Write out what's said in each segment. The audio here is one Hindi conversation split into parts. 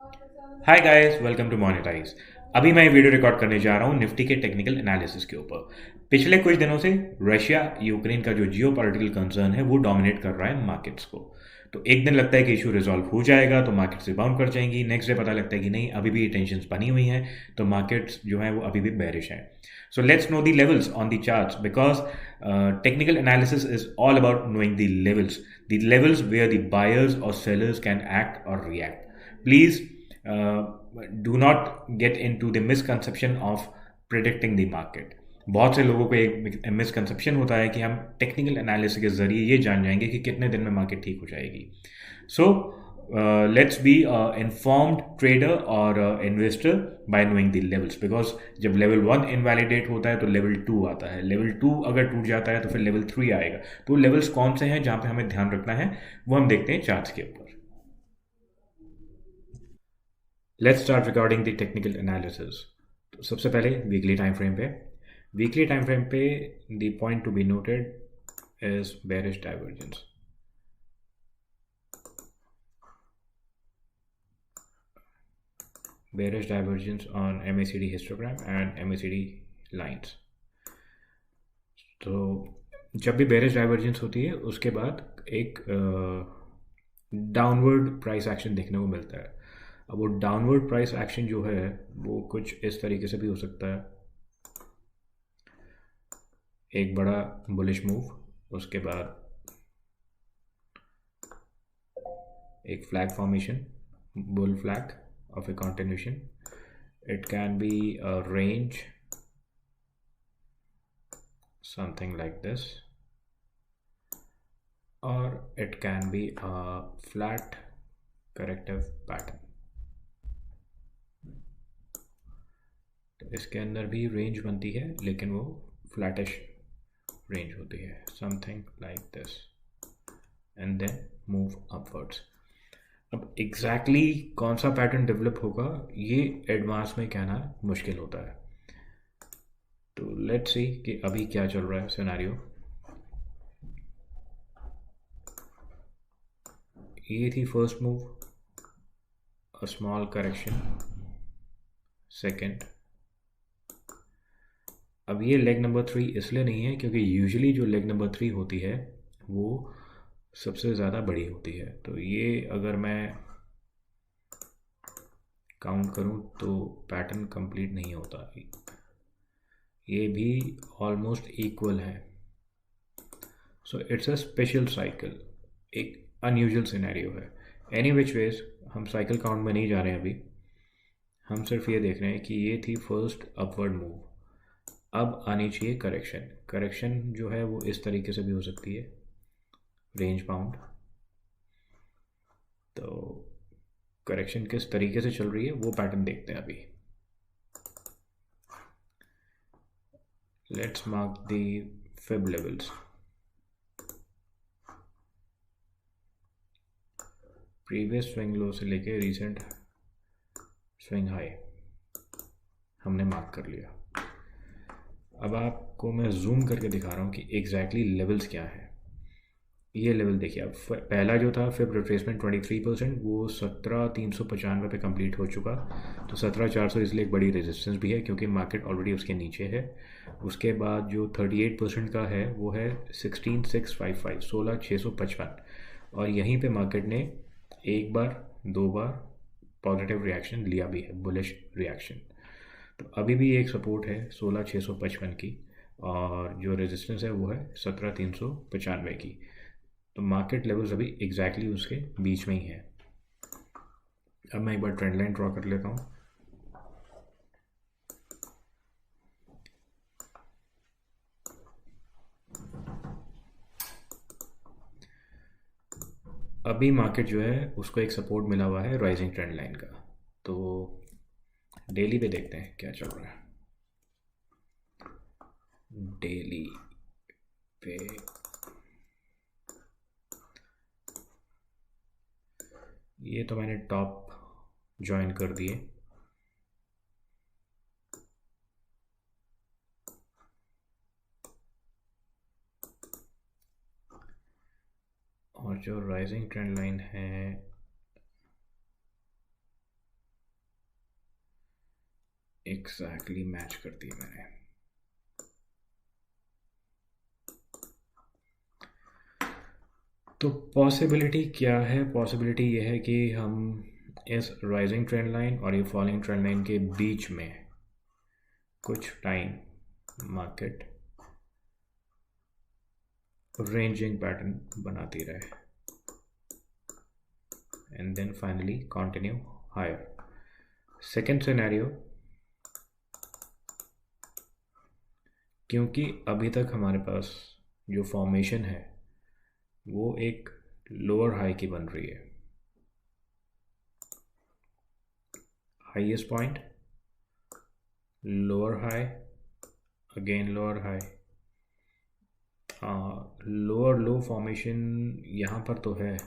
Hi guys, welcome to monetize. अभी मैं वीडियो रिकॉर्ड करने जा रहा हूँ निफ्टी के टेक्निकल एनालिसिस के ऊपर। पिछले कुछ दिनों से रशिया यूक्रेन का जो जियो पॉलिटिकल कंसर्न है वो डोमिनेट कर रहा है मार्केट्स को। तो एक दिन लगता है कि इशू रिजॉल्व हो जाएगा तो मार्केट्स रिबाउंड कर जाएंगी, नेक्स्ट डे पता लगता है कि नहीं, अभी भी टेंशन बनी हुई हैं, तो मार्केट्स जो है वो अभी भी बेरिश हैं। So let's know the levels on the charts because technical analysis is all about knowing the levels where the buyers और सेलर्स कैन एक्ट और react. Please do not get into the misconception of predicting the market. बहुत से लोगों को एक मिसकंसेप्शन होता है कि हम टेक्निकल एनालिसिस के जरिए ये जान जाएंगे कि कितने दिन में मार्केट ठीक हो जाएगी। So let's be informed trader और investor by knowing the levels, because जब लेवल वन इनवैलिडेट होता है तो लेवल टू आता है, लेवल टू अगर टूट जाता है तो फिर लेवल थ्री आएगा। तो लेवल्स कौन से हैं जहाँ पे हमें ध्यान रखना है वो हम देखते हैं चार्ट्स के ऊपर। Let's start regarding the technical analysis. तो सबसे पहले वीकली टाइम फ्रेम पे, वीकली टाइम फ्रेम पे the point to be noted is bearish divergence. Bearish divergence on MACD histogram and MACD lines. तो जब भी बेरिश डाइवर्जेंस होती है उसके बाद एक डाउनवर्ड प्राइस एक्शन देखने को मिलता है। अब वो डाउनवर्ड प्राइस एक्शन जो है वो कुछ इस तरीके से भी हो सकता है, एक बड़ा बुलिश मूव, उसके बाद एक flag formation, bull flag of a continuation. It can be a range, something like this, or it can be a flat corrective pattern. तो इसके अंदर भी रेंज बनती है लेकिन वो फ्लैटिश रेंज होती है, something like this, and then move upwards. अब एग्जैक्टली कौन सा पैटर्न डेवलप होगा ये एडवांस में कहना मुश्किल होता है। तो लेट्स सी कि अभी क्या चल रहा है सिनेरियो। ये थी first move, a small correction, second. अब ये लेग नंबर थ्री इसलिए नहीं है क्योंकि यूजुअली जो लेग नंबर थ्री होती है वो सबसे ज़्यादा बड़ी होती है। तो ये अगर मैं काउंट करूँ तो पैटर्न कंप्लीट नहीं होता, ये भी ऑलमोस्ट इक्वल है। So it's a special cycle, एक अनयूजुअल सिनेरियो है। एनी विच वेज हम साइकिल काउंट में नहीं जा रहे हैं अभी, हम सिर्फ ये देख रहे हैं कि ये थी फर्स्ट अपवर्ड मूव। अब आनी चाहिए करेक्शन। करेक्शन जो है वो इस तरीके से भी हो सकती है, रेंज बाउंड। तो करेक्शन किस तरीके से चल रही है वो पैटर्न देखते हैं अभी। Let's mark the fib levels. Previous swing low से लेके रिसेंट स्विंग हाई हमने मार्क कर लिया। अब आपको मैं जूम करके दिखा रहा हूँ कि एग्जैक्टली लेवल्स क्या है। ये लेवल देखिए, अब पहला जो था फिर रिट्रेसमेंट 23%, वो 17,395 पे कंप्लीट हो चुका। तो 17,400 इसलिए एक बड़ी रेजिस्टेंस भी है क्योंकि मार्केट ऑलरेडी उसके नीचे है। उसके बाद जो 38% का है वो है 16,655, 16,655। और यहीं पे मार्केट ने एक बार, दो बार पॉजिटिव रिएक्शन लिया भी है, बुलिश रिएक्शन। तो अभी भी एक सपोर्ट है 16,655 की, और जो रेजिस्टेंस है वो है 17,395 की। तो मार्केट लेवल्स अभी एग्जैक्टली उसके बीच में ही है। अब मैं एक बार ट्रेंड लाइन ड्रॉ कर लेता हूँ। अभी मार्केट जो है उसको एक सपोर्ट मिला हुआ है राइजिंग ट्रेंड लाइन का। तो डेली पे देखते हैं क्या चल रहा है। डेली पे ये तो मैंने टॉप ज्वाइन कर दिए, और जो राइजिंग ट्रेंड लाइन है एग्जैक्टली मैच कर दी मैंने। तो पॉसिबिलिटी क्या है? पॉसिबिलिटी ये है कि हम इस राइजिंग ट्रेंड लाइन और ये फॉलिंग ट्रेंड लाइन के बीच में कुछ टाइम मार्केट रेंजिंग पैटर्न बनाती रहे and then finally continue higher. Second scenario, क्योंकि अभी तक हमारे पास जो फॉर्मेशन है वो एक लोअर हाई की बन रही है, highest point, lower high, again lower high, lower लो फॉर्मेशन यहाँ पर तो है,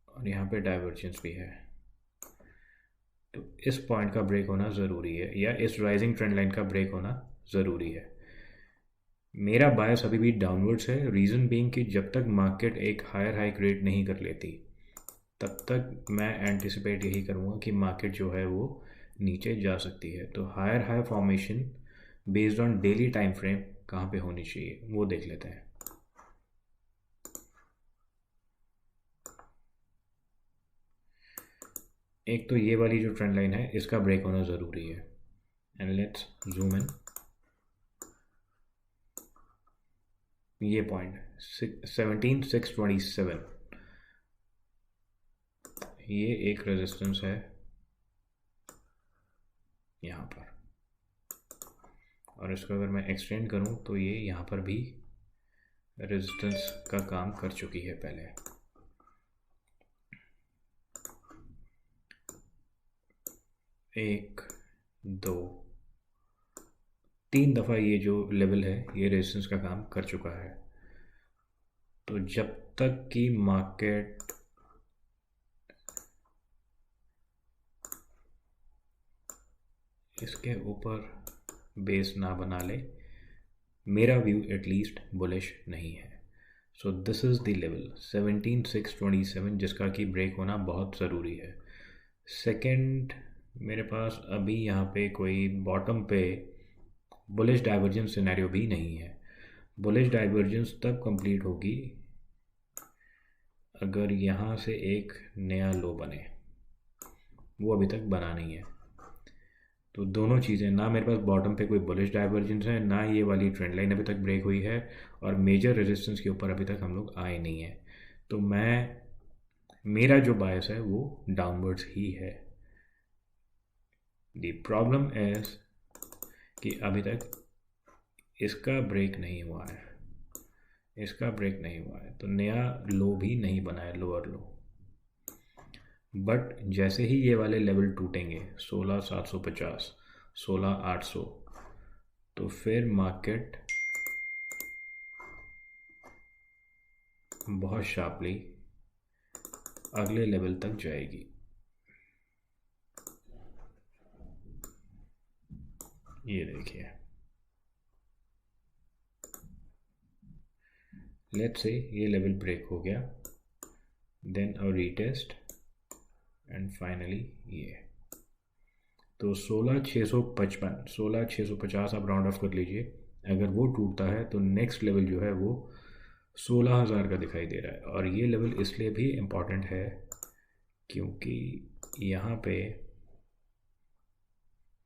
और यहाँ पे डाइवर्जेंस भी है। तो इस पॉइंट का ब्रेक होना ज़रूरी है, या इस राइजिंग ट्रेंड लाइन का ब्रेक होना ज़रूरी है। मेरा बायस अभी भी डाउनवर्ड्स है, रीज़न बीइंग कि जब तक मार्केट एक हायर हाई क्रिएट नहीं कर लेती तब तक मैं एंटिसिपेट यही करूँगा कि मार्केट जो है वो नीचे जा सकती है। तो higher high formation based on daily time frame कहाँ पे होनी चाहिए वो देख लेते हैं। एक तो ये वाली जो ट्रेंड लाइन है इसका ब्रेक होना ज़रूरी है, एंड लेट्स जूम इन। ये पॉइंट 17,627, ये एक रेजिस्टेंस है यहाँ पर, और इसको अगर मैं एक्सटेंड करूँ तो ये यहाँ पर भी रेजिस्टेंस का काम कर चुकी है पहले। एक, दो, तीन दफ़ा ये जो लेवल है ये रेजिस्टेंस का काम कर चुका है। तो जब तक कि मार्केट इसके ऊपर बेस ना बना ले, मेरा व्यू एटलीस्ट बुलिश नहीं है। So this is the level 17,627 जिसका कि ब्रेक होना बहुत ज़रूरी है। सेकंड, मेरे पास अभी यहाँ पे कोई बॉटम पे बुलिश डाइवर्जेंस सिनेरियो भी नहीं है। बुलिश डाइवर्जेंस तब कंप्लीट होगी अगर यहाँ से एक नया लो बने, वो अभी तक बना नहीं है। तो दोनों चीज़ें, ना मेरे पास बॉटम पे कोई बुलिश डाइवर्जेंस है, ना ये वाली ट्रेंड लाइन अभी तक ब्रेक हुई है, और मेजर रेजिस्टेंस के ऊपर अभी तक हम लोग आए नहीं हैं। तो मेरा जो बायस है वो डाउनवर्ड्स ही है। द प्रॉब्लम इज कि अभी तक इसका ब्रेक नहीं हुआ है, इसका ब्रेक नहीं हुआ है, तो नया लो भी नहीं बना है, लोअर लो। बट जैसे ही ये वाले लेवल टूटेंगे 16,750, 16,800, तो फिर मार्केट बहुत शार्पली अगले लेवल तक जाएगी। ये देखिए, लेट्स से ये लेवल ब्रेक हो गया, then a retest and finally ये, तो 16,655, 16,650 आप राउंड ऑफ कर लीजिए। अगर वो टूटता है तो नेक्स्ट लेवल जो है वो 16,000 का दिखाई दे रहा है, और ये लेवल इसलिए भी इम्पॉर्टेंट है क्योंकि यहाँ पे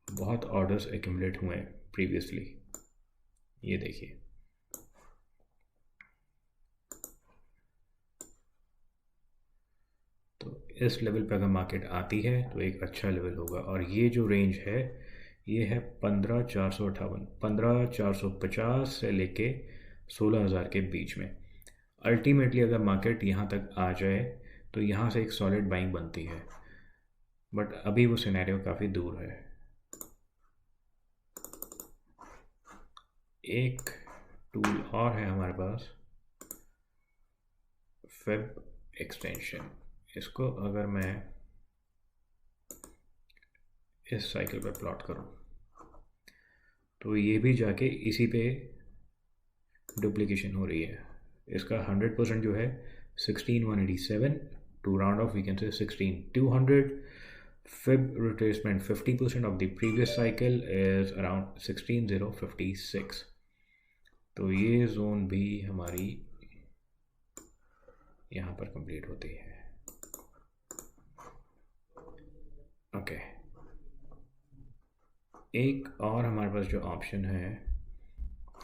बहुत ऑर्डर्स एक्यूमुलेट हुए हैं प्रीवियसली। ये देखिए, तो इस लेवल पे अगर मार्केट आती है तो एक अच्छा लेवल होगा, और ये जो रेंज है ये है 15,458, 15,450 से लेके 16,000 के बीच में। अल्टीमेटली अगर मार्केट यहाँ तक आ जाए तो यहाँ से एक सॉलिड बाइंग बनती है, बट अभी वो सिनेरियो काफ़ी दूर है। एक टूल और है हमारे पास, फेब एक्सटेंशन। इसको अगर मैं इस साइकिल पे प्लॉट करूं तो ये भी जाके इसी पे डुप्लीकेशन हो रही है, इसका 100% जो है 16,187, to round off we can say 16,200. Fib retracement 50% of the previous cycle is around 16,056. तो ये जोन भी हमारी यहाँ पर कंप्लीट होती है। ओके, एक और हमारे पास जो ऑप्शन है,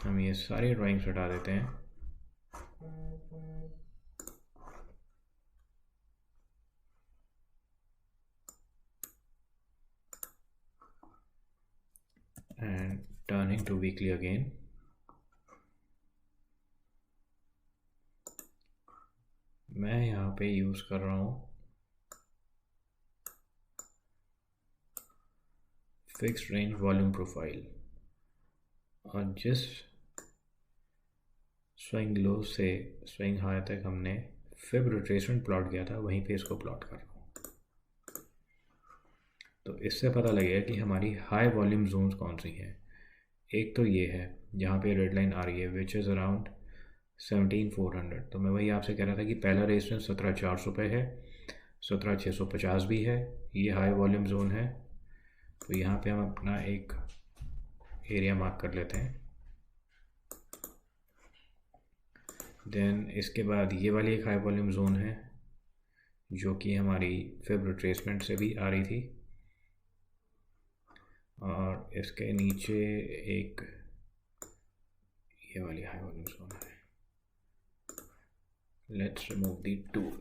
हम ये सारे ड्राइंग्स हटा देते हैं। And turning to weekly again. मैं यहाँ पे यूज़ कर रहा हूँ फिक्स्ड रेंज वॉल्यूम प्रोफाइल, और जिस स्विंग लो से स्विंग हाई तक हमने फिब रिट्रेसमेंट प्लॉट किया था, वहीं पे इसको प्लॉट कर रहा हूँ। तो इससे पता लगेगा कि हमारी हाई वॉल्यूम जोन्स कौन सी हैं। एक तो ये है जहाँ पे रेड लाइन आ रही है, विच इज़ अराउंड 17,400। तो मैं वही आपसे कह रहा था कि पहला रेजिस्टेंस 17,400 पे है, 17,650 भी है, ये हाई वॉल्यूम जोन है। तो यहाँ पे हम अपना एक एरिया मार्क कर लेते हैं। देन इसके बाद ये वाली एक हाई वॉल्यूम जोन है जो कि हमारी फिब रिट्रेसमेंट से भी आ रही थी, और इसके नीचे एक ये वाली हाई वॉल्यूम जोन है। Let's remove the tool.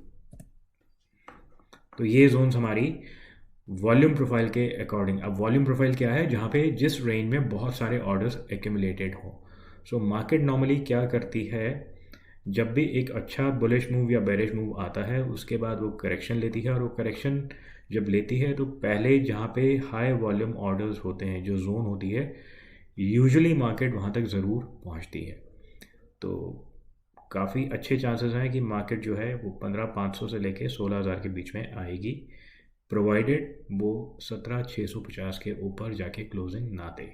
तो ये जोन्स हमारी वॉल्यूम प्रोफाइल के अकॉर्डिंग। अब वॉल्यूम प्रोफाइल क्या है? जहाँ पे जिस रेंज में बहुत सारे ऑर्डर्स एक्यूमुलेटेड हों। सो मार्केट नॉर्मली क्या करती है, जब भी एक अच्छा बुलिश मूव या बेरिश मूव आता है उसके बाद वो करेक्शन लेती है, और वो करेक्शन जब लेती है तो पहले जहाँ पे हाई वॉल्यूम ऑर्डर्स होते हैं, जो जोन होती है, यूजुअली मार्केट वहाँ तक ज़रूर पहुँचती है। तो काफ़ी अच्छे चांसेस हैं कि मार्केट जो है वो 15,500 से लेके 16,000 के बीच में आएगी, प्रोवाइडेड वो 17,650 के ऊपर जाके क्लोजिंग ना दे।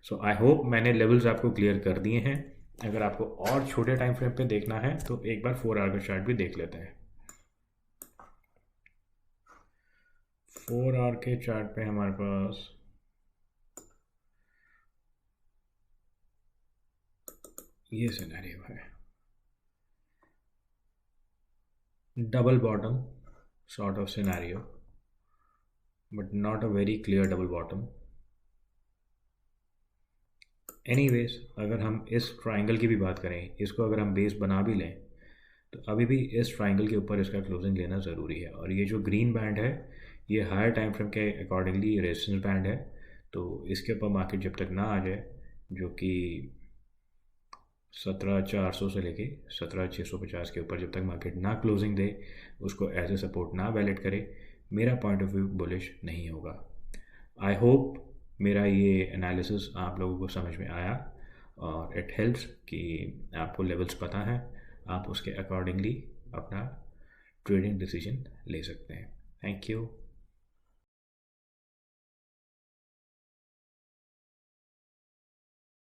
सो आई होप मैंने लेवल्स आपको क्लियर कर दिए हैं। अगर आपको और छोटे टाइम फ्रेम पे देखना है तो एक बार 4 आवर का चार्ट भी देख लेते हैं। 4 आवर के चार्ट पे हमारे पास ये सिनेरियो है, double bottom sort of scenario, but not a very clear double bottom. Anyways, अगर हम इस ट्राइंगल की भी बात करें, इसको अगर हम बेस बना भी लें तो अभी भी इस ट्राइंगल के ऊपर इसका क्लोजिंग लेना ज़रूरी है। और ये जो ग्रीन बैंड है ये हायर टाइम फ्रेम के अकॉर्डिंगली रेजिस्टेंस बैंड है। तो इसके ऊपर मार्केट जब तक ना आ जाए, जो कि 17,400 से लेके 17,650 के ऊपर जब तक मार्केट ना क्लोजिंग दे, उसको एज ए सपोर्ट ना वैलिड करे, मेरा पॉइंट ऑफ व्यू बुलिश नहीं होगा। आई होप मेरा ये एनालिसिस आप लोगों को समझ में आया और इट हेल्प्स कि आपको लेवल्स पता है, आप उसके अकॉर्डिंगली अपना ट्रेडिंग डिसीजन ले सकते हैं। Thank you.